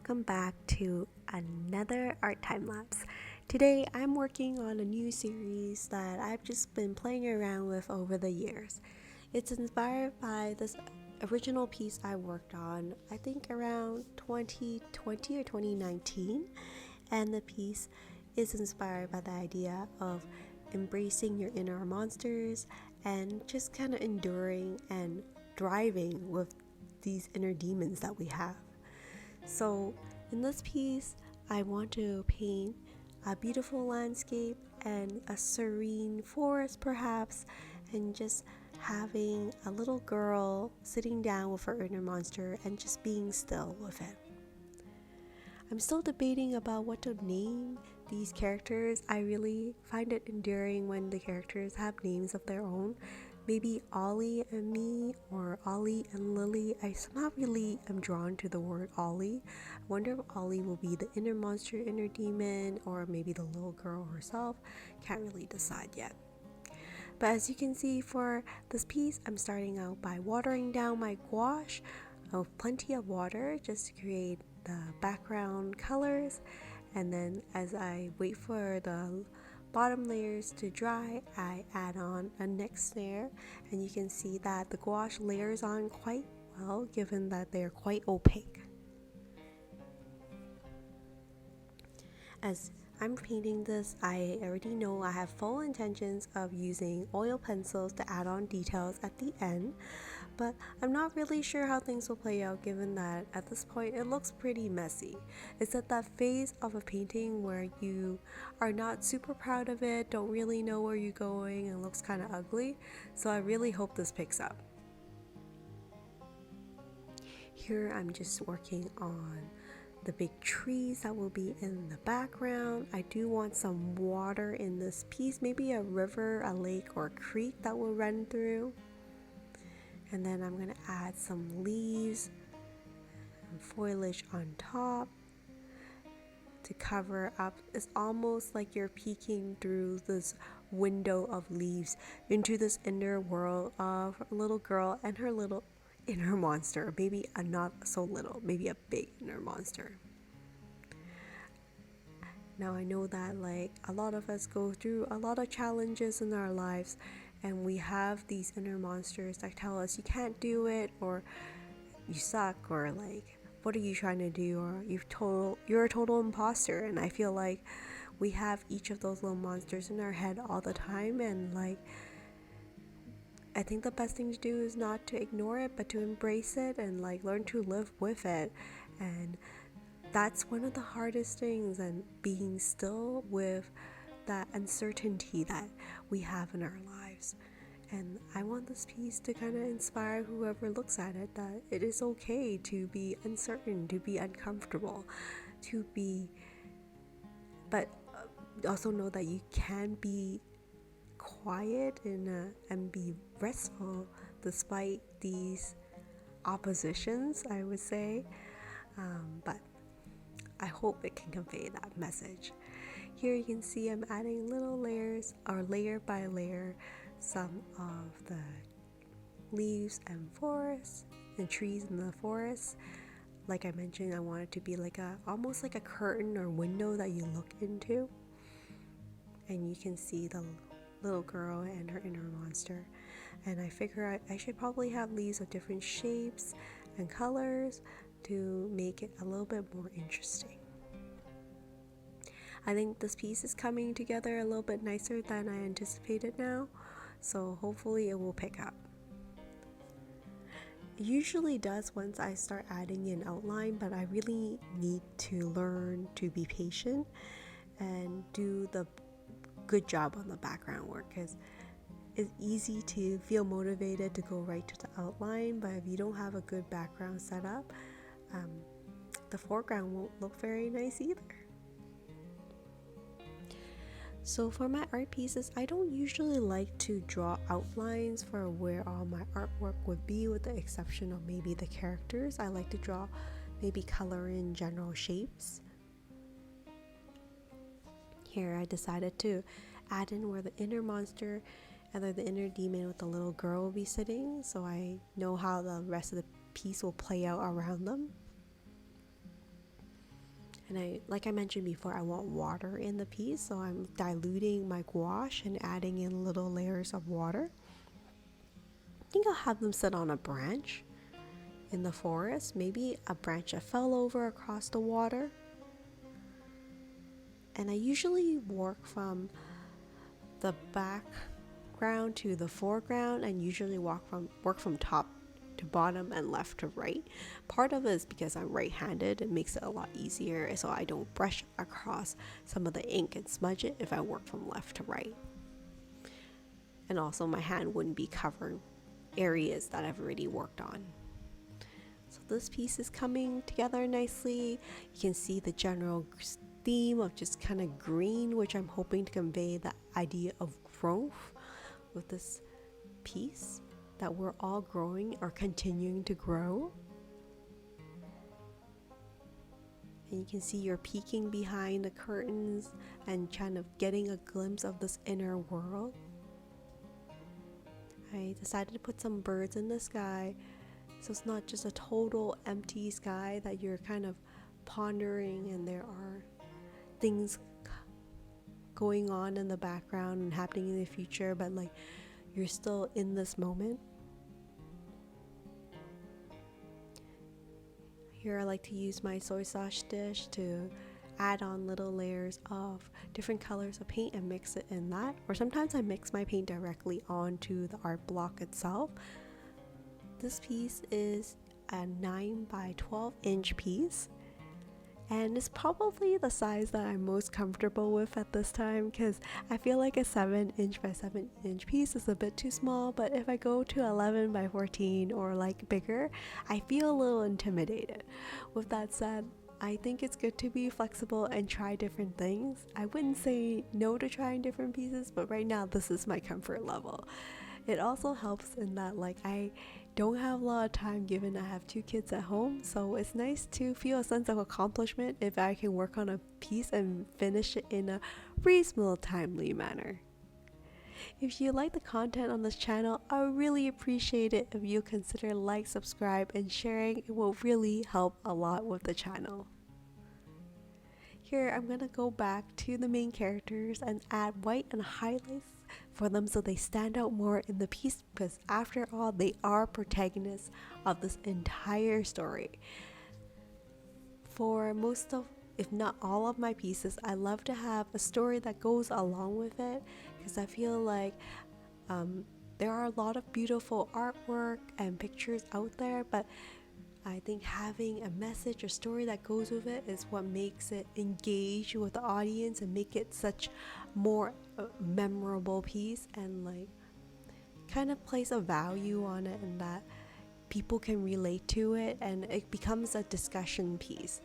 welcome back to another art time lapse. Today I'm working on a new series that I've just been playing around with over the years. It's inspired by this original piece I worked on, I think around 2020 or 2019, and the piece is inspired by the idea of embracing your inner monsters and just kind of enduring and thriving with these inner demons that we have. So in this piece, I want to paint a beautiful landscape and a serene forest perhaps, and just having a little girl sitting down with her inner monster and just being still with it. I'm still debating about what to name these characters. I really find it endearing when the characters have names of their own. Maybe Ollie and me, or Ollie and Lily. I somehow really am drawn to the word Ollie. I wonder if Ollie will be the inner monster, inner demon, or maybe the little girl herself. Can't really decide yet. But as you can see for this piece, I'm starting out by watering down my gouache with plenty of water just to create the background colors, and then as I wait for the bottom layers to dry, I add on a next layer, and you can see that the gouache layers on quite well given that they're quite opaque. As I'm painting this, I already know I have full intentions of using oil pencils to add on details at the end, but I'm not really sure how things will play out given that at this point it looks pretty messy. It's at that phase of a painting where you are not super proud of it, don't really know where you're going, and looks kind of ugly, so I really hope this picks up. Here I'm just working on the big trees that will be in the background. I do want some water in this piece, maybe a river, a lake, or a creek that will run through. And then I'm going to add some leaves and foliage on top to cover up. It's almost like you're peeking through this window of leaves into this inner world of a little girl and her little inner monster, maybe a not so little, maybe a big inner monster. Now I know that like a lot of us go through a lot of challenges in our lives, and we have these inner monsters that tell us you can't do it, or you suck, or like what are you trying to do, or you're a total imposter. And I feel like we have each of those little monsters in our head all the time, and like I think the best thing to do is not to ignore it, but to embrace it and like learn to live with it. And that's one of the hardest things, and being still with that uncertainty that we have in our lives. And I want this piece to kind of inspire whoever looks at it that it is okay to be uncertain, to be uncomfortable, but also know that you can be quiet and be restful despite these oppositions, I would say. But I hope it can convey that message. Here you can see I'm adding little layers, or layer by layer, some of the leaves and forests and trees in the forest. Like I mentioned, I want it to be like almost like a curtain or window that you look into, and you can see the little girl and her inner monster. And I figure I should probably have leaves of different shapes and colors to make it a little bit more interesting. I think this piece is coming together a little bit nicer than I anticipated now, so hopefully it will pick up. It usually does once I start adding an outline, but I really need to learn to be patient and do the good job on the background work, because it's easy to feel motivated to go right to the outline, but if you don't have a good background set up, the foreground won't look very nice either. So for my art pieces, I don't usually like to draw outlines for where all my artwork would be, with the exception of maybe the characters. I like to draw, maybe color in general shapes. Here I decided to add in where the inner monster and then the inner demon with the little girl will be sitting, so I know how the rest of the piece will play out around them. And like I mentioned before, I want water in the piece, so I'm diluting my gouache and adding in little layers of water. I think I'll have them sit on a branch in the forest, maybe a branch that fell over across the water. And I usually work from the background to the foreground, and usually work from top to bottom and left to right. Part of it is because I'm right-handed. It makes it a lot easier so I don't brush across some of the ink and smudge it if I work from left to right. And also my hand wouldn't be covering areas that I've already worked on. So this piece is coming together nicely. You can see the general theme of just kind of green, which I'm hoping to convey the idea of growth with this piece, that we're all growing or continuing to grow. And you can see you're peeking behind the curtains and kind of getting a glimpse of this inner world. I decided to put some birds in the sky, so it's not just a total empty sky that you're kind of pondering and there are things going on in the background and happening in the future, but like you're still in this moment. Here I like to use my soy sauce dish to add on little layers of different colors of paint and mix it in that. Or sometimes I mix my paint directly onto the art block itself. This piece is a 9 by 12 inch piece, and it's probably the size that I'm most comfortable with at this time, because I feel like a 7 inch by 7 inch piece is a bit too small, but if I go to 11 by 14 or like bigger, I feel a little intimidated. With that said, I think it's good to be flexible and try different things. I wouldn't say no to trying different pieces, but right now this is my comfort level. It also helps in that like I don't have a lot of time given I have 2 kids at home, so it's nice to feel a sense of accomplishment if I can work on a piece and finish it in a reasonable timely manner. If you like the content on this channel, I would really appreciate it if you consider like, subscribe, and sharing. It will really help a lot with the channel. Here I'm gonna go back to the main characters and add white and highlights for them so they stand out more in the piece, because after all, they are protagonists of this entire story. For most of, if not all of my pieces, I love to have a story that goes along with it, because I feel like there are a lot of beautiful artwork and pictures out there, but I think having a message or story that goes with it is what makes it engage with the audience and make it such more memorable piece, and like kind of place a value on it, and that people can relate to it, and it becomes a discussion piece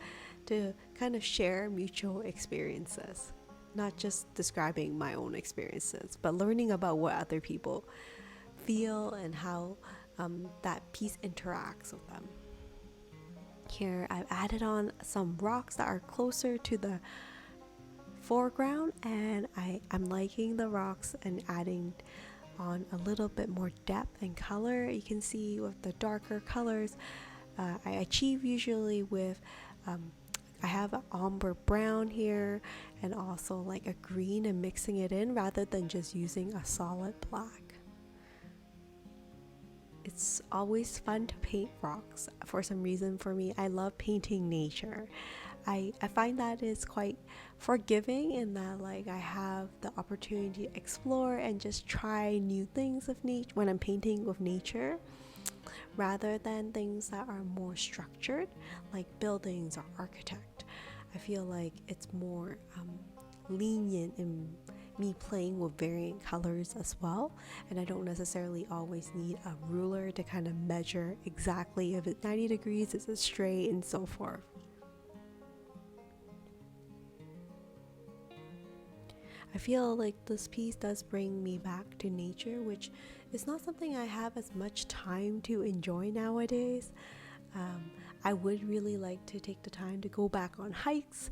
to kind of share mutual experiences, not just describing my own experiences, but learning about what other people feel and how that piece interacts with them. Here I've added on some rocks that are closer to the foreground, and I'm liking the rocks and adding on a little bit more depth and color. You can see with the darker colors I achieve usually with I have an ombre brown here and also like a green, and mixing it in rather than just using a solid black. It's always fun to paint rocks for some reason. For me, I love painting nature. I find that it's quite forgiving in that like I have the opportunity to explore and just try new things with nature when I'm painting with nature, rather than things that are more structured like buildings or architect. I feel like it's more lenient in me playing with variant colors as well, and I don't necessarily always need a ruler to kind of measure exactly if it's 90 degrees, is it straight, and so forth. I feel like this piece does bring me back to nature, which is not something I have as much time to enjoy nowadays. I would really like to take the time to go back on hikes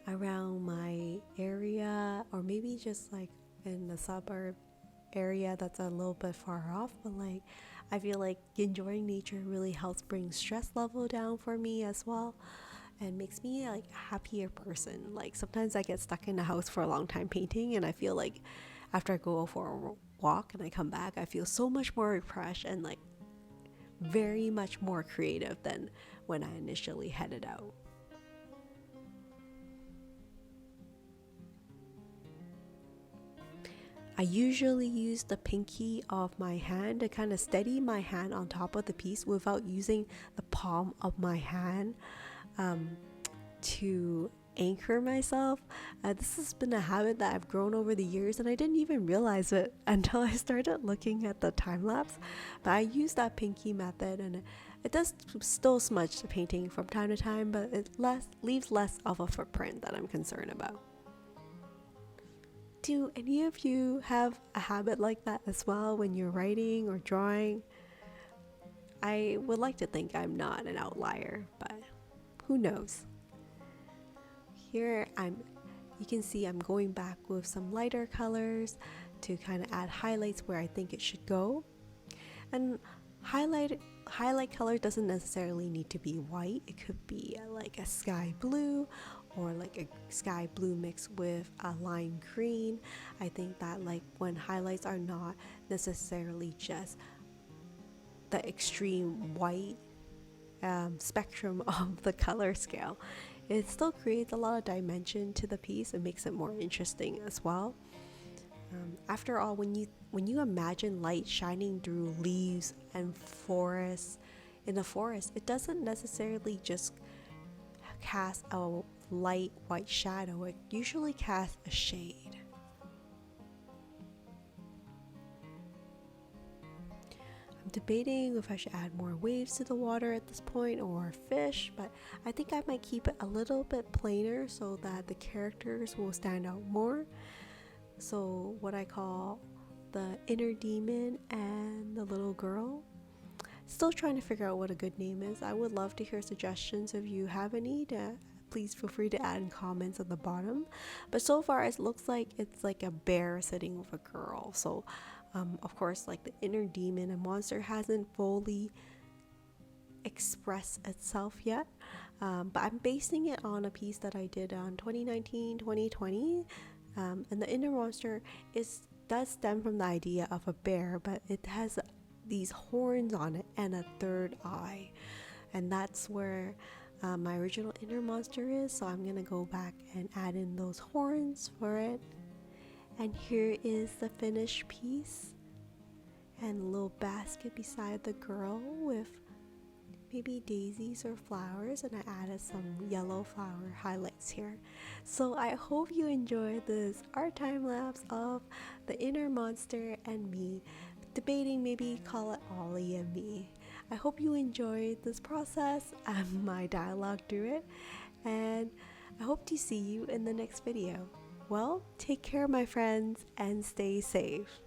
around my area, or maybe just like in the suburb area that's a little bit far off, but like I feel like enjoying nature really helps bring stress level down for me as well. and makes me like a happier person. Like sometimes I get stuck in the house for a long time painting, and I feel like after I go for a walk and I come back, I feel so much more refreshed and like very much more creative than when I initially headed out. I usually use the pinky of my hand to kind of steady my hand on top of the piece without using the palm of my hand to anchor myself. This has been a habit that I've grown over the years, and I didn't even realize it until I started looking at the time lapse. But I use that pinky method, and it does still smudge the painting from time to time, but it leaves less of a footprint that I'm concerned about. Do any of you have a habit like that as well when you're writing or drawing? I would like to think I'm not an outlier, but who knows? Here you can see I'm going back with some lighter colors to kind of add highlights where I think it should go. And highlight color doesn't necessarily need to be white. It could be like a sky blue or like a sky blue mixed with a lime green. I think that like when highlights are not necessarily just the extreme white spectrum of the color scale, it still creates a lot of dimension to the piece and makes it more interesting as well. After all, when you imagine light shining through leaves and forests, in a forest, it doesn't necessarily just cast a light white shadow. It usually casts a shade. I'm debating if I should add more waves to the water at this point or fish, but I think I might keep it a little bit plainer so that the characters will stand out more. So what I call the inner demon and the little girl. Still trying to figure out what a good name is. I would love to hear suggestions if you have any. Please feel free to add in comments at the bottom. But so far it looks like it's like a bear sitting with a girl. So of course, like the inner demon and monster hasn't fully expressed itself yet. But I'm basing it on a piece that I did on 2019-2020. And the inner monster does stem from the idea of a bear, but it has these horns on it and a third eye, and that's where my original inner monster is. So I'm gonna go back and add in those horns for it. And here is the finished piece, and a little basket beside the girl with maybe daisies or flowers, and I added some yellow flower highlights here. So I hope you enjoyed this art time lapse of the inner monster and me debating, maybe call it Ollie and me. I hope you enjoyed this process and my dialogue through it, and I hope to see you in the next video. Well, take care, my friends, and stay safe.